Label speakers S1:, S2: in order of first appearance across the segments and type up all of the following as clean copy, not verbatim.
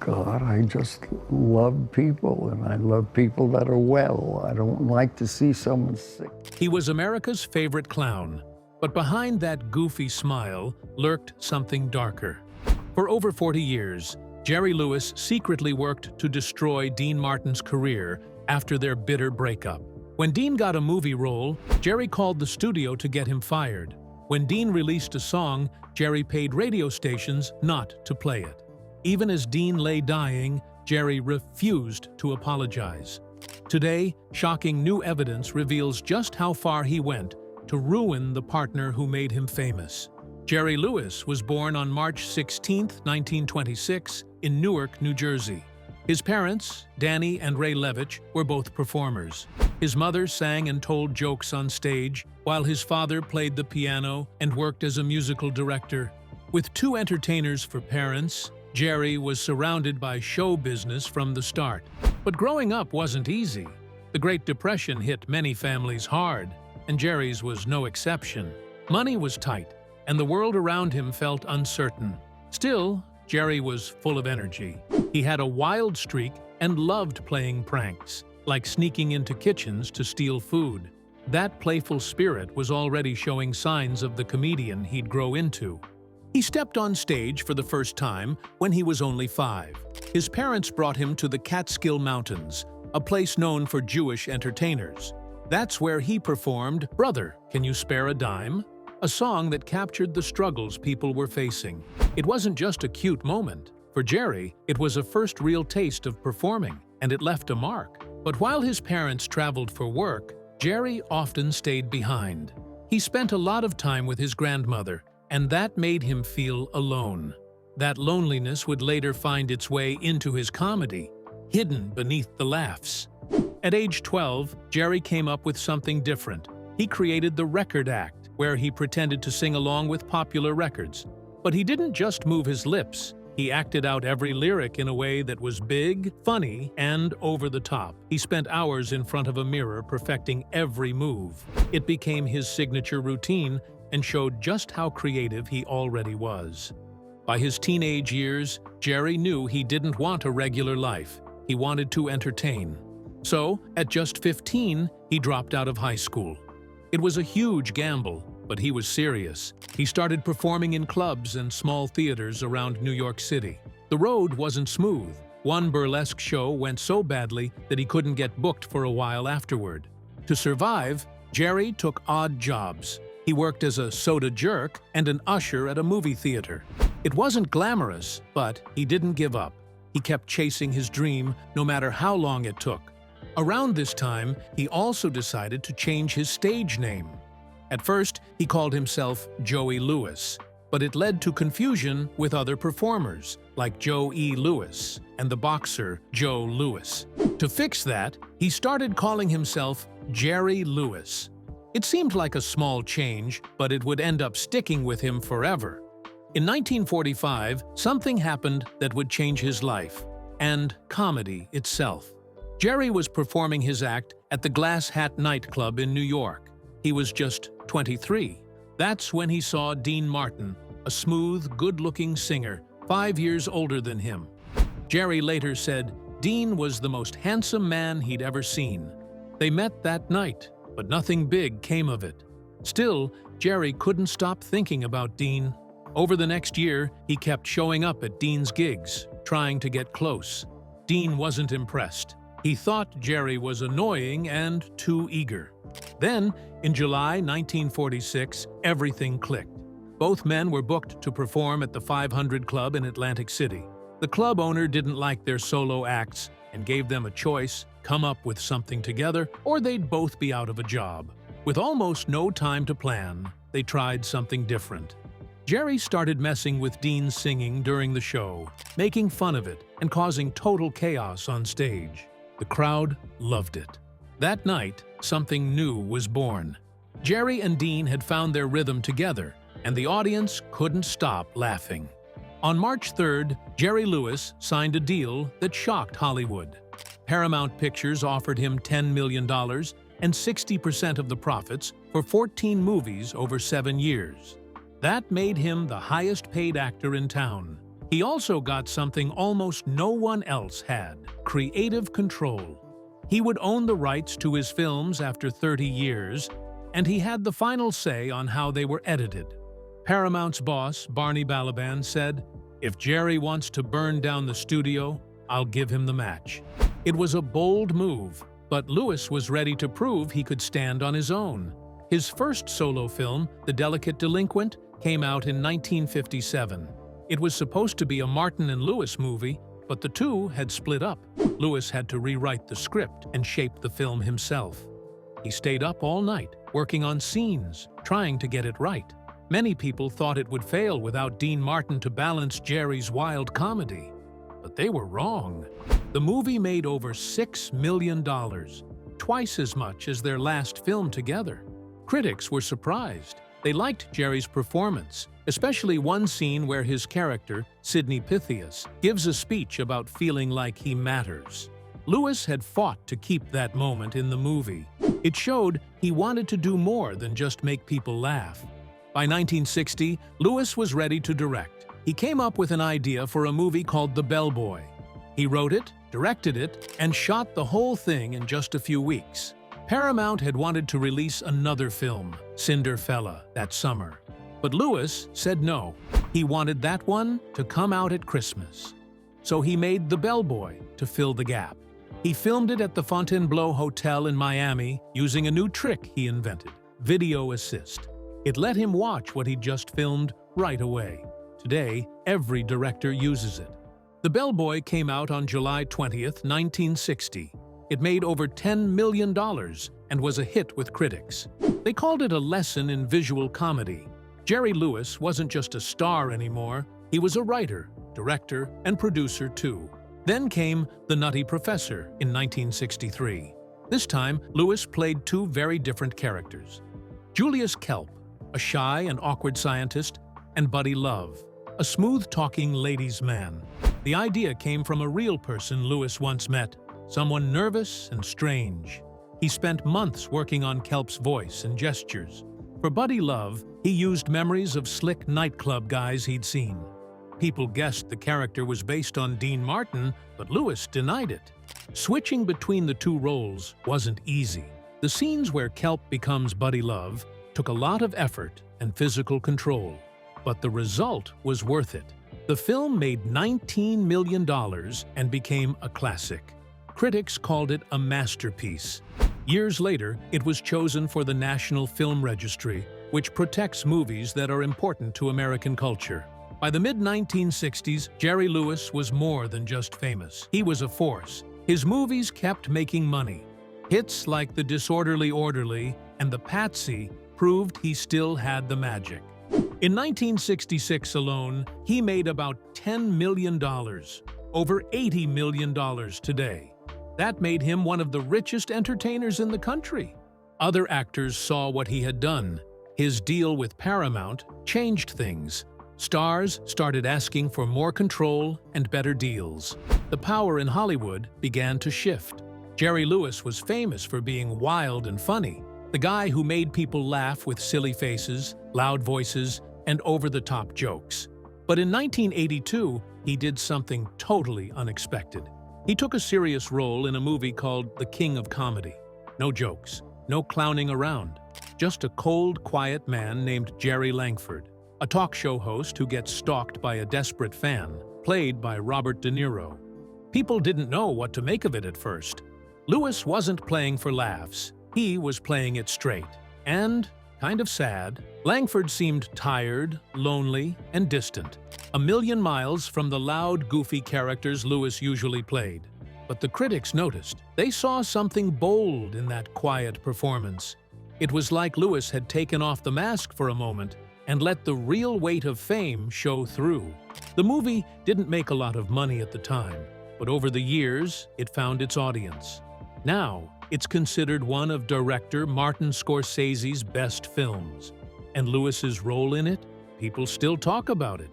S1: God, I just love people, and I love people that are well. I don't like to see someone sick.
S2: He was America's favorite clown, but behind that goofy smile lurked something darker. For over 40 years, Jerry Lewis secretly worked to destroy Dean Martin's career after their bitter breakup. When Dean got a movie role, Jerry called the studio to get him fired. When Dean released a song, Jerry paid radio stations not to play it. Even as Dean lay dying, Jerry refused to apologize. Today, shocking new evidence reveals just how far he went to ruin the partner who made him famous. Jerry Lewis was born on March 16, 1926, in Newark, New Jersey. His parents, Danny and Ray Levitch, were both performers. His mother sang and told jokes on stage, while his father played the piano and worked as a musical director. With two entertainers for parents, Jerry was surrounded by show business from the start. But growing up wasn't easy. The Great Depression hit many families hard, and Jerry's was no exception. Money was tight, and the world around him felt uncertain. Still, Jerry was full of energy. He had a wild streak and loved playing pranks, like sneaking into kitchens to steal food. That playful spirit was already showing signs of the comedian he'd grow into. He stepped on stage for the first time when he was only 5. His parents brought him to the Catskill Mountains, a place known for Jewish entertainers. That's where he performed "Brother, Can You Spare a Dime?", a song that captured the struggles people were facing. It wasn't just a cute moment. For Jerry, it was a first real taste of performing, and it left a mark. But while his parents traveled for work, Jerry often stayed behind. He spent a lot of time with his grandmother, and that made him feel alone. That loneliness would later find its way into his comedy, hidden beneath the laughs. At age 12, Jerry came up with something different. He created the record act, where he pretended to sing along with popular records. But he didn't just move his lips. He acted out every lyric in a way that was big, funny, and over the top. He spent hours in front of a mirror perfecting every move. It became his signature routine and showed just how creative he already was. By his teenage years, Jerry knew he didn't want a regular life. He wanted to entertain. So, at just 15, he dropped out of high school. It was a huge gamble, but he was serious. He started performing in clubs and small theaters around New York City. The road wasn't smooth. One burlesque show went so badly that he couldn't get booked for a while afterward. To survive, Jerry took odd jobs. He worked as a soda jerk and an usher at a movie theater. It wasn't glamorous, but he didn't give up. He kept chasing his dream, no matter how long it took. Around this time, he also decided to change his stage name. At first, he called himself Joey Lewis, but it led to confusion with other performers, like Joe E. Lewis and the boxer Joe Lewis. To fix that, he started calling himself Jerry Lewis. It seemed like a small change, but it would end up sticking with him forever. In 1945, something happened that would change his life, and comedy itself. Jerry was performing his act at the Glass Hat nightclub in New York. He was just 23. That's when he saw Dean Martin, a smooth, good-looking singer, 5 years older than him. Jerry later said Dean was the most handsome man he'd ever seen. They met that night, but nothing big came of it. Still, Jerry couldn't stop thinking about Dean. Over the next year, he kept showing up at Dean's gigs, trying to get close. Dean wasn't impressed. He thought Jerry was annoying and too eager. Then, in July 1946, everything clicked. Both men were booked to perform at the 500 Club in Atlantic City. The club owner didn't like their solo acts and gave them a choice: come up with something together, or they'd both be out of a job. With almost no time to plan, they tried something different. Jerry started messing with Dean's singing during the show, making fun of it and causing total chaos on stage. The crowd loved it. That night, something new was born. Jerry and Dean had found their rhythm together, and the audience couldn't stop laughing. On March 3rd, Jerry Lewis signed a deal that shocked Hollywood. Paramount Pictures offered him $10 million and 60% of the profits for 14 movies over 7 years. That made him the highest-paid actor in town. He also got something almost no one else had: creative control. He would own the rights to his films after 30 years, and he had the final say on how they were edited. Paramount's boss, Barney Balaban, said, "If Jerry wants to burn down the studio, I'll give him the match." It was a bold move, but Lewis was ready to prove he could stand on his own. His first solo film, The Delicate Delinquent, came out in 1957. It was supposed to be a Martin and Lewis movie, but the two had split up. Lewis had to rewrite the script and shape the film himself. He stayed up all night, working on scenes, trying to get it right. Many people thought it would fail without Dean Martin to balance Jerry's wild comedy. But they were wrong. The movie made over $6 million, twice as much as their last film together. Critics were surprised. They liked Jerry's performance, especially one scene where his character, Sidney Pythias, gives a speech about feeling like he matters. Lewis had fought to keep that moment in the movie. It showed he wanted to do more than just make people laugh. By 1960, Lewis was ready to direct. He came up with an idea for a movie called The Bellboy. He wrote it, directed it, and shot the whole thing in just a few weeks. Paramount had wanted to release another film, Cinderfella, that summer. But Lewis said no. He wanted that one to come out at Christmas. So he made The Bellboy to fill the gap. He filmed it at the Fontainebleau Hotel in Miami using a new trick he invented, video assist. It let him watch what he'd just filmed right away. Today, every director uses it. The Bellboy came out on July 20th, 1960. It made over $10 million and was a hit with critics. They called it a lesson in visual comedy. Jerry Lewis wasn't just a star anymore, he was a writer, director, and producer too. Then came The Nutty Professor in 1963. This time, Lewis played two very different characters. Julius Kelp, a shy and awkward scientist, and Buddy Love, a smooth-talking ladies' man. The idea came from a real person Lewis once met, someone nervous and strange. He spent months working on Kelp's voice and gestures. For Buddy Love, he used memories of slick nightclub guys he'd seen. People guessed the character was based on Dean Martin, but Lewis denied it. Switching between the two roles wasn't easy. The scenes where Kelp becomes Buddy Love took a lot of effort and physical control, but the result was worth it. The film made $19 million and became a classic. Critics called it a masterpiece. Years later, it was chosen for the National Film Registry, which protects movies that are important to American culture. By the mid-1960s, Jerry Lewis was more than just famous. He was a force. His movies kept making money. Hits like The Disorderly Orderly and The Patsy proved he still had the magic. In 1966 alone, he made about $10 million, over $80 million today. That made him one of the richest entertainers in the country. Other actors saw what he had done. His deal with Paramount changed things. Stars started asking for more control and better deals. The power in Hollywood began to shift. Jerry Lewis was famous for being wild and funny, the guy who made people laugh with silly faces, loud voices, and over-the-top jokes. But in 1982, he did something totally unexpected. He took a serious role in a movie called The King of Comedy. No jokes, no clowning around, just a cold, quiet man named Jerry Langford, a talk show host who gets stalked by a desperate fan, played by Robert De Niro. People didn't know what to make of it at first. Lewis wasn't playing for laughs. He was playing it straight. And, kind of sad, Langford seemed tired, lonely, and distant, a million miles from the loud, goofy characters Lewis usually played. But the critics noticed. They saw something bold in that quiet performance. It was like Lewis had taken off the mask for a moment and let the real weight of fame show through. The movie didn't make a lot of money at the time, but over the years, it found its audience. Now, it's considered one of director Martin Scorsese's best films. And Lewis's role in it? People still talk about it.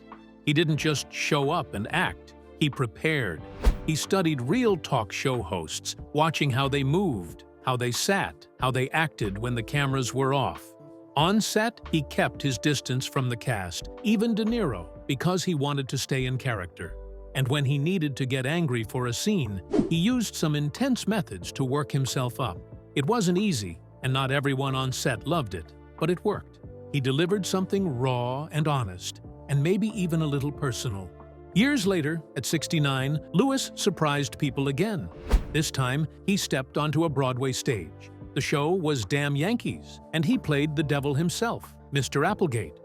S2: He didn't just show up and act. He prepared. He studied real talk show hosts, watching how they moved, how they sat, how they acted when the cameras were off. On set, he kept his distance from the cast, even De Niro, because he wanted to stay in character. And when he needed to get angry for a scene, he used some intense methods to work himself up. It wasn't easy, and not everyone on set loved it, but it worked. He delivered something raw and honest, and maybe even a little personal. Years later, at 69, Lewis surprised people again. This time, he stepped onto a Broadway stage. The show was Damn Yankees, and he played the devil himself, Mr. Applegate.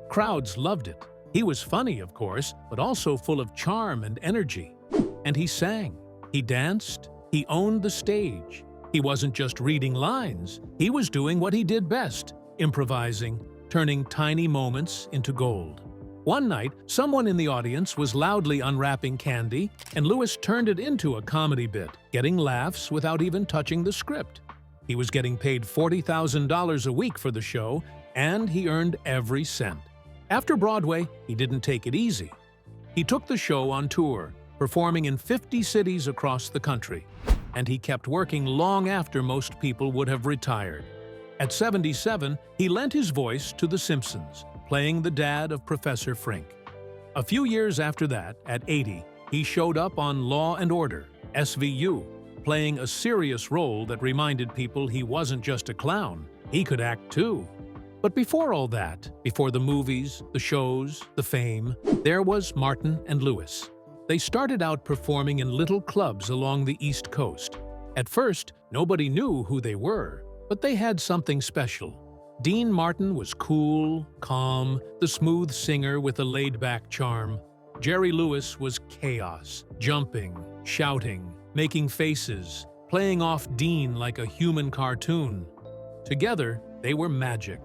S2: Crowds loved it. He was funny, of course, but also full of charm and energy. And he sang, he danced, he owned the stage. He wasn't just reading lines, he was doing what he did best, improvising, turning tiny moments into gold. One night, someone in the audience was loudly unwrapping candy, and Lewis turned it into a comedy bit, getting laughs without even touching the script. He was getting paid $40,000 a week for the show, and he earned every cent. After Broadway, he didn't take it easy. He took the show on tour, performing in 50 cities across the country, and he kept working long after most people would have retired. At 77, he lent his voice to The Simpsons, playing the dad of Professor Frink. A few years after that, at 80, he showed up on Law and Order, SVU, playing a serious role that reminded people he wasn't just a clown, he could act too. But before all that, before the movies, the shows, the fame, there was Martin and Lewis. They started out performing in little clubs along the East Coast. At first, nobody knew who they were, but they had something special. Dean Martin was cool, calm, the smooth singer with a laid-back charm. Jerry Lewis was chaos, jumping, shouting, making faces, playing off Dean like a human cartoon. Together, they were magic.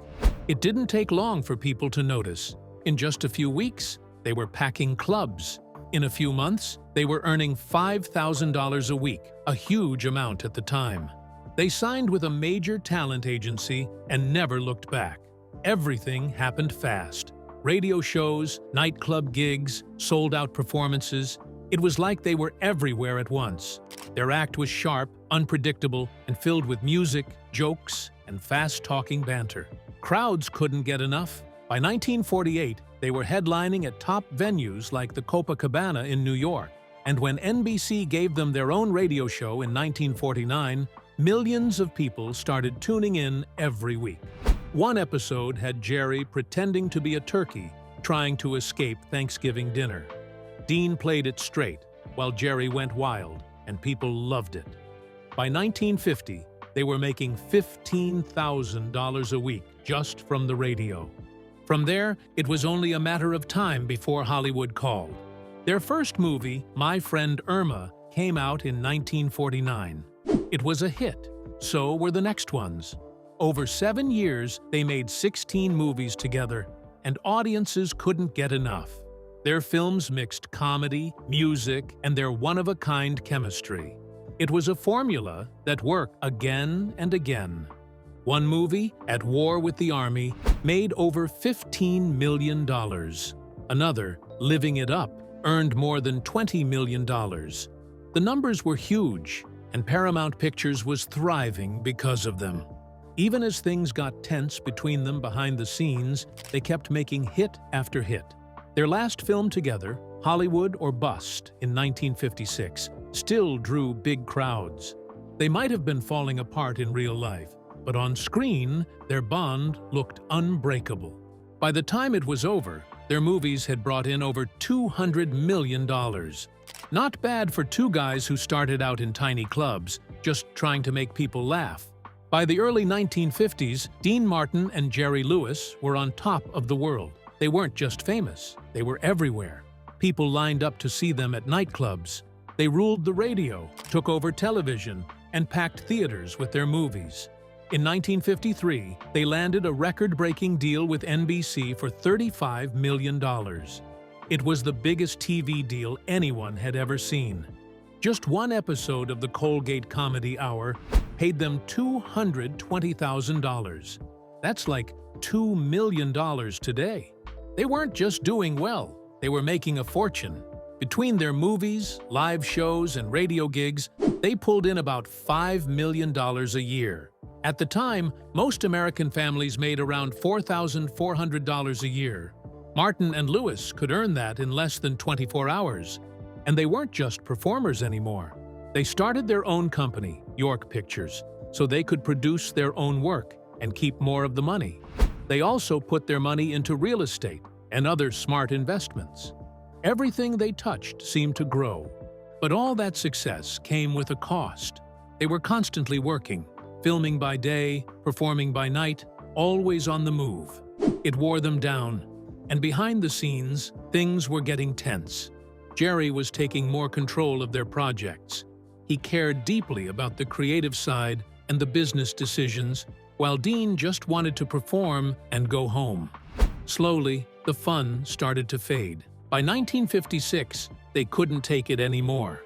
S2: It didn't take long for people to notice. In just a few weeks, they were packing clubs. In a few months, they were earning $5,000 a week, a huge amount at the time. They signed with a major talent agency and never looked back. Everything happened fast. Radio shows, nightclub gigs, sold-out performances. It was like they were everywhere at once. Their act was sharp, unpredictable, and filled with music, jokes, and fast-talking banter. Crowds couldn't get enough. By 1948, they were headlining at top venues like the Copacabana in New York. And when NBC gave them their own radio show in 1949, millions of people started tuning in every week. One episode had Jerry pretending to be a turkey, trying to escape Thanksgiving dinner. Dean played it straight, while Jerry went wild, and people loved it. By 1950, they were making $15,000 a week just from the radio. From there, it was only a matter of time before Hollywood called. Their first movie, My Friend Irma, came out in 1949. It was a hit. So were the next ones. Over 7 years, they made 16 movies together, and audiences couldn't get enough. Their films mixed comedy, music, and their one-of-a-kind chemistry. It was a formula that worked again and again. One movie, At War with the Army, made over $15 million. Another, Living It Up, earned more than $20 million. The numbers were huge, and Paramount Pictures was thriving because of them. Even as things got tense between them behind the scenes, they kept making hit after hit. Their last film together, Hollywood or Bust, in 1956, still drew big crowds. They might have been falling apart in real life, but on screen, their bond looked unbreakable. By the time it was over, their movies had brought in over $200 million. Not bad for two guys who started out in tiny clubs, just trying to make people laugh. By the early 1950s, Dean Martin and Jerry Lewis were on top of the world. They weren't just famous, they were everywhere. People lined up to see them at nightclubs. They ruled the radio, took over television, and packed theaters with their movies. In 1953, they landed a record-breaking deal with NBC for $35 million. It was the biggest TV deal anyone had ever seen. Just one episode of the Colgate Comedy Hour paid them $220,000. That's like $2 million today. They weren't just doing well, they were making a fortune. Between their movies, live shows, and radio gigs, they pulled in about $5 million a year. At the time, most American families made around $4,400 a year. Martin and Lewis could earn that in less than 24 hours. And they weren't just performers anymore. They started their own company, York Pictures, so they could produce their own work and keep more of the money. They also put their money into real estate and other smart investments. Everything they touched seemed to grow. But all that success came with a cost. They were constantly working, filming by day, performing by night, always on the move. It wore them down, and behind the scenes, things were getting tense. Jerry was taking more control of their projects. He cared deeply about the creative side and the business decisions, while Dean just wanted to perform and go home. Slowly, the fun started to fade. By 1956, they couldn't take it anymore.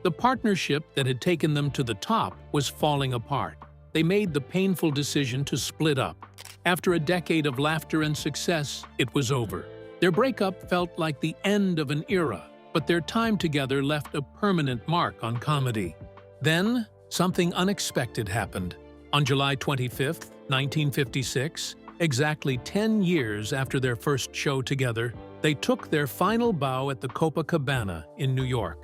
S2: The partnership that had taken them to the top was falling apart. They made the painful decision to split up. After a decade of laughter and success, it was over. Their breakup felt like the end of an era, but their time together left a permanent mark on comedy. Then, something unexpected happened. On July 25, 1956, exactly 10 years after their first show together, they took their final bow at the Copacabana in New York.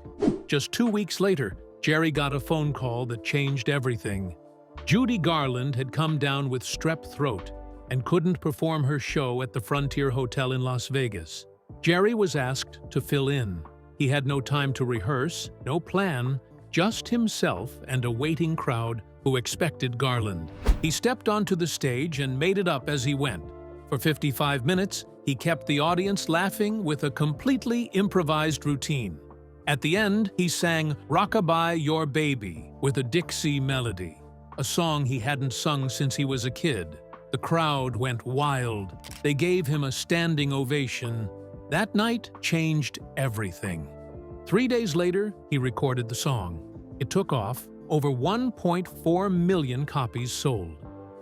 S2: Just 2 weeks later, Jerry got a phone call that changed everything. Judy Garland had come down with strep throat and couldn't perform her show at the Frontier Hotel in Las Vegas. Jerry was asked to fill in. He had no time to rehearse, no plan, just himself and a waiting crowd who expected Garland. He stepped onto the stage and made it up as he went. For 55 minutes, he kept the audience laughing with a completely improvised routine. At the end, he sang "Rockabye Your Baby" with a Dixie melody, a song he hadn't sung since he was a kid. The crowd went wild. They gave him a standing ovation. That night changed everything. 3 days later, he recorded the song. It took off. Over 1.4 million copies sold.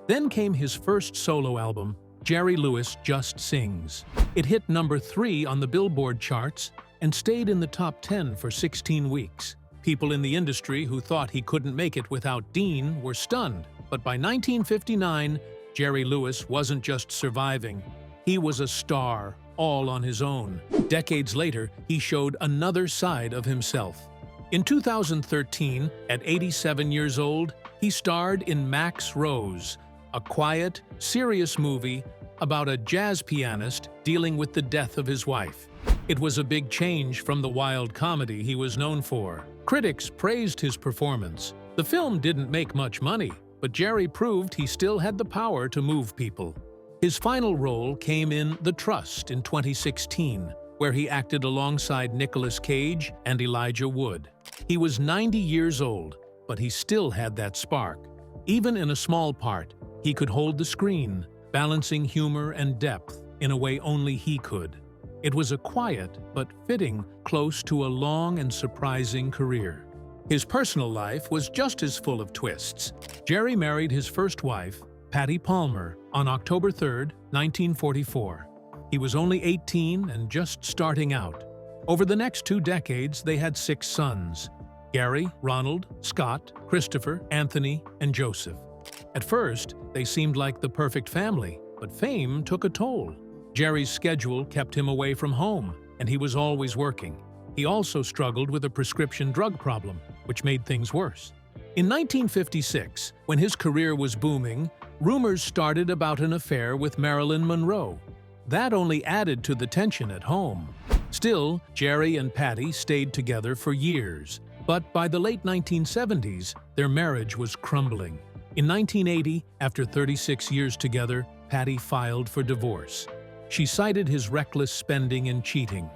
S2: Then came his first solo album, Jerry Lewis Just Sings. It hit number 3 on the Billboard charts and stayed in the top 10 for 16 weeks. People in the industry who thought he couldn't make it without Dean were stunned. But by 1959, Jerry Lewis wasn't just surviving. He was a star, all on his own. Decades later, he showed another side of himself. In 2013, at 87 years old, he starred in Max Rose, a quiet, serious movie about a jazz pianist dealing with the death of his wife. It was a big change from the wild comedy he was known for. Critics praised his performance. The film didn't make much money, but Jerry proved he still had the power to move people. His final role came in The Trust in 2016, where he acted alongside Nicolas Cage and Elijah Wood. He was 90 years old, but he still had that spark. Even in a small part, he could hold the screen, balancing humor and depth in a way only he could. It was a quiet but fitting close to a long and surprising career. His personal life was just as full of twists. Jerry married his first wife, Patty Palmer, on October 3, 1944. He was only 18 and just starting out. Over the next 2 decades, they had 6 sons: Gary, Ronald, Scott, Christopher, Anthony, and Joseph. At first, they seemed like the perfect family, but fame took a toll. Jerry's schedule kept him away from home, and he was always working. He also struggled with a prescription drug problem, which made things worse. In 1956, when his career was booming, rumors started about an affair with Marilyn Monroe. That only added to the tension at home. Still, Jerry and Patty stayed together for years, but by the late 1970s, their marriage was crumbling. In 1980, after 36 years together, Patty filed for divorce. She cited his reckless spending and cheating.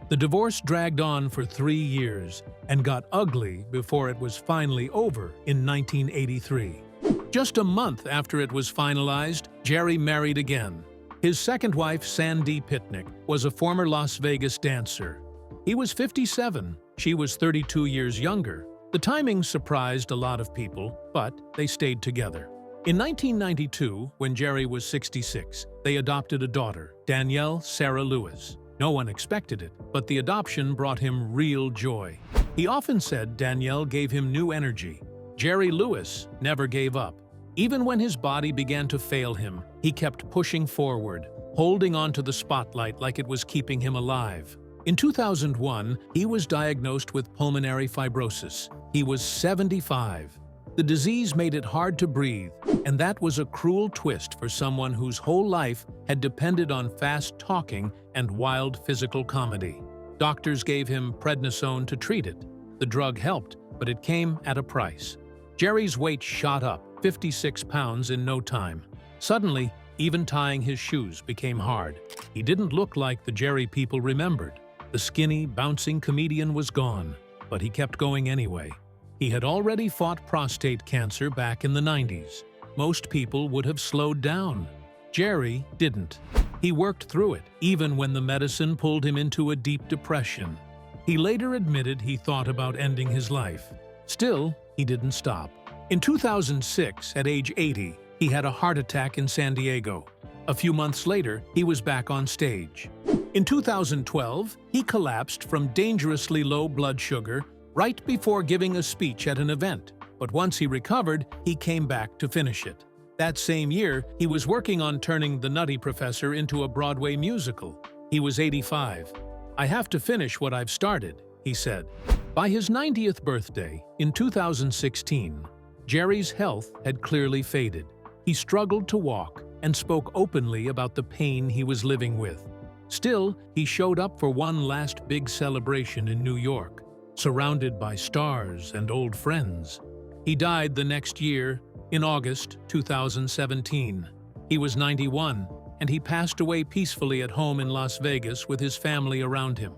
S2: The divorce dragged on for 3 years and got ugly before it was finally over in 1983. Just a month after it was finalized, Jerry married again. His second wife, Sandy Pitnick, was a former Las Vegas dancer. He was 57, she was 32 years younger. The timing surprised a lot of people, but they stayed together. In 1992, when Jerry was 66, they adopted a daughter, Danielle Sarah Lewis. No one expected it, but the adoption brought him real joy. He often said Danielle gave him new energy. Jerry Lewis never gave up. Even when his body began to fail him, he kept pushing forward, holding onto the spotlight like it was keeping him alive. In 2001, he was diagnosed with pulmonary fibrosis. He was 75. The disease made it hard to breathe, and that was a cruel twist for someone whose whole life had depended on fast talking and wild physical comedy. Doctors gave him prednisone to treat it. The drug helped, but it came at a price. Jerry's weight shot up, 56 pounds in no time. Suddenly, even tying his shoes became hard. He didn't look like the Jerry people remembered. The skinny, bouncing comedian was gone, but he kept going anyway. He had already fought prostate cancer back in the 90s. Most people would have slowed down. Jerry didn't. He worked through it, even when the medicine pulled him into a deep depression. He later admitted he thought about ending his life. Still, he didn't stop. In 2006, at age 80, he had a heart attack in San Diego. A few months later, he was back on stage. In 2012, he collapsed from dangerously low blood sugar right before giving a speech at an event. But once he recovered, he came back to finish it. That same year, he was working on turning The Nutty Professor into a Broadway musical. He was 85. "I have to finish what I've started," he said. By his 90th birthday, in 2016, Jerry's health had clearly faded. He struggled to walk and spoke openly about the pain he was living with. Still, he showed up for one last big celebration in New York, surrounded by stars and old friends. He died the next year, in August 2017. He was 91, and he passed away peacefully at home in Las Vegas with his family around him.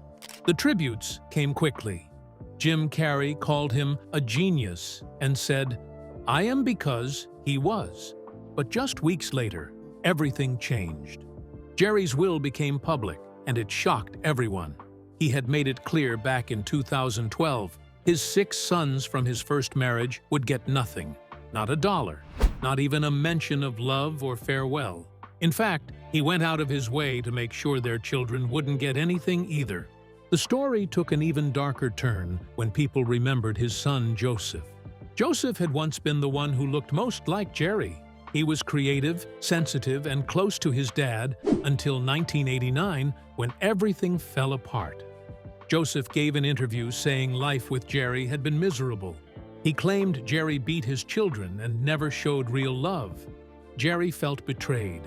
S2: The tributes came quickly. Jim Carrey called him a genius and said, "I am because he was." But just weeks later, everything changed. Jerry's will became public, and it shocked everyone. He had made it clear back in 2012, his 6 sons from his first marriage would get nothing. Not a dollar, not even a mention of love or farewell. In fact, he went out of his way to make sure their children wouldn't get anything either. The story took an even darker turn when people remembered his son Joseph. Joseph had once been the one who looked most like Jerry. He was creative, sensitive, and close to his dad until 1989, when everything fell apart. Joseph gave an interview saying life with Jerry had been miserable. He claimed Jerry beat his children and never showed real love. Jerry felt betrayed.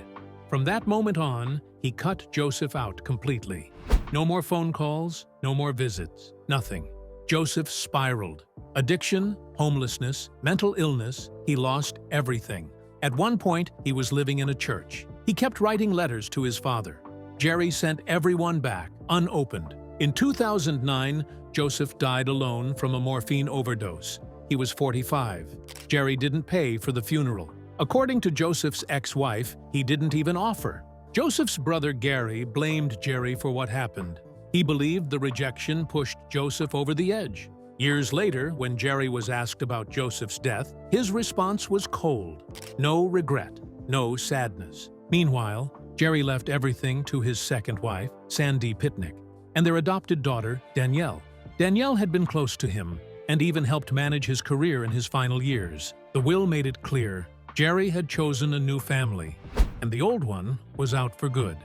S2: From that moment on, he cut Joseph out completely. No more phone calls, no more visits, nothing. Joseph spiraled. Addiction, homelessness, mental illness, he lost everything. At one point, he was living in a church. He kept writing letters to his father. Jerry sent everyone back, unopened. In 2009, Joseph died alone from a morphine overdose. He was 45. Jerry didn't pay for the funeral. According to Joseph's ex-wife, he didn't even offer. Joseph's brother Gary blamed Jerry for what happened. He believed the rejection pushed Joseph over the edge. Years later, when Jerry was asked about Joseph's death, his response was cold. No regret, no sadness. Meanwhile, Jerry left everything to his second wife, Sandy Pitnick, and their adopted daughter, Danielle. Danielle had been close to him and even helped manage his career in his final years. The will made it clear Jerry had chosen a new family, and the old one was out for good.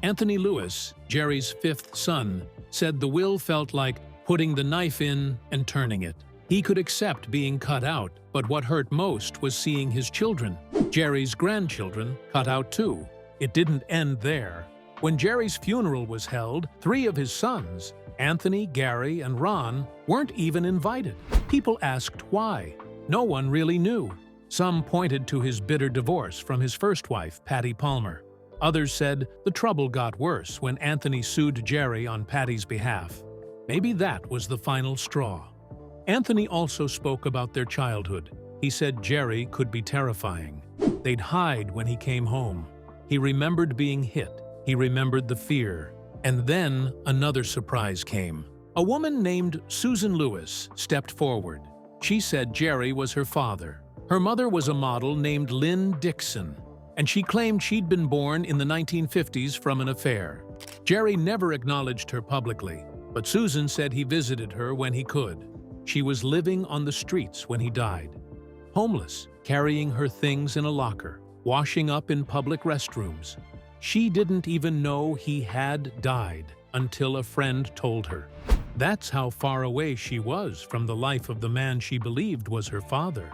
S2: Anthony Lewis, Jerry's 5th son, said the will felt like putting the knife in and turning it. He could accept being cut out, but what hurt most was seeing his children, Jerry's grandchildren, cut out too. It didn't end there. When Jerry's funeral was held, 3 of his sons, Anthony, Gary, and Ron, weren't even invited. People asked why. No one really knew. Some pointed to his bitter divorce from his first wife, Patty Palmer. Others said the trouble got worse when Anthony sued Jerry on Patty's behalf. Maybe that was the final straw. Anthony also spoke about their childhood. He said Jerry could be terrifying. They'd hide when he came home. He remembered being hit. He remembered the fear. And then another surprise came. A woman named Susan Lewis stepped forward. She said Jerry was her father. Her mother was a model named Lynn Dixon, and she claimed she'd been born in the 1950s from an affair. Jerry never acknowledged her publicly, but Susan said he visited her when he could. She was living on the streets when he died, homeless, carrying her things in a locker, washing up in public restrooms. She didn't even know he had died until a friend told her. That's how far away she was from the life of the man she believed was her father.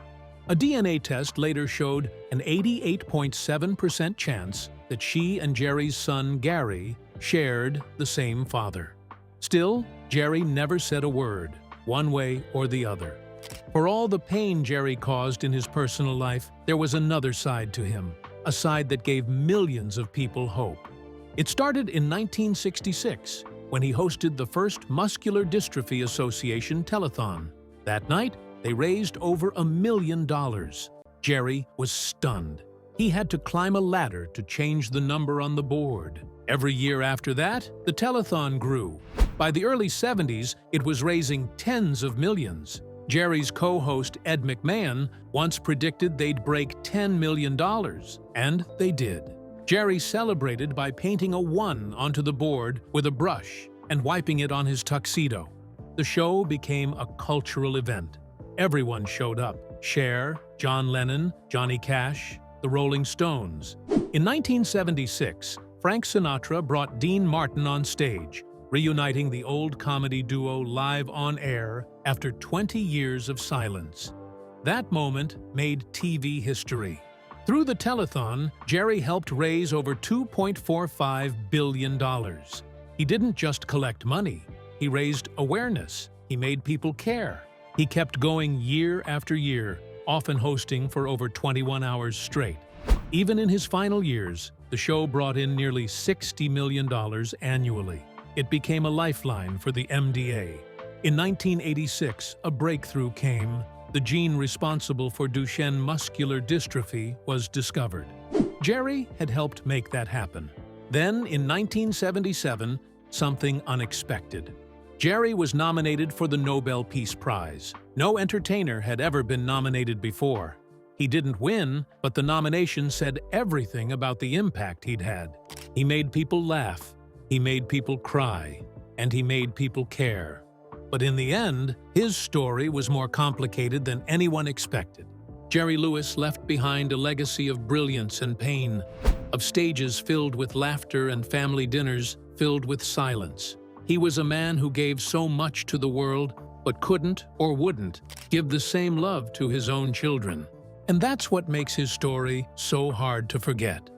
S2: A DNA test later showed an 88.7% chance that she and Jerry's son, Gary, shared the same father. Still, Jerry never said a word, one way or the other. For all the pain Jerry caused in his personal life, there was another side to him, a side that gave millions of people hope. It started in 1966, when he hosted the first Muscular Dystrophy Association telethon. That night, they raised over $1 million. Jerry was stunned. He had to climb a ladder to change the number on the board. Every year after that, the telethon grew. By the early 70s, it was raising tens of millions. Jerry's co-host Ed McMahon once predicted they'd break $10 million, and they did. Jerry celebrated by painting a 1 onto the board with a brush and wiping it on his tuxedo. The show became a cultural event. Everyone showed up: Cher, John Lennon, Johnny Cash, the Rolling Stones. In 1976, Frank Sinatra brought Dean Martin on stage, reuniting the old comedy duo live on air after 20 years of silence. That moment made TV history. Through the telethon, Jerry helped raise over $2.45 billion. He didn't just collect money. He raised awareness. He made people care. He kept going year after year, often hosting for over 21 hours straight. Even in his final years, the show brought in nearly $60 million annually. It became a lifeline for the MDA. In 1986, a breakthrough came. The gene responsible for Duchenne muscular dystrophy was discovered. Jerry had helped make that happen. Then, in 1977, something unexpected. Jerry was nominated for the Nobel Peace Prize. No entertainer had ever been nominated before. He didn't win, but the nomination said everything about the impact he'd had. He made people laugh, he made people cry, and he made people care. But in the end, his story was more complicated than anyone expected. Jerry Lewis left behind a legacy of brilliance and pain, of stages filled with laughter and family dinners filled with silence. He was a man who gave so much to the world, but couldn't or wouldn't give the same love to his own children. And that's what makes his story so hard to forget.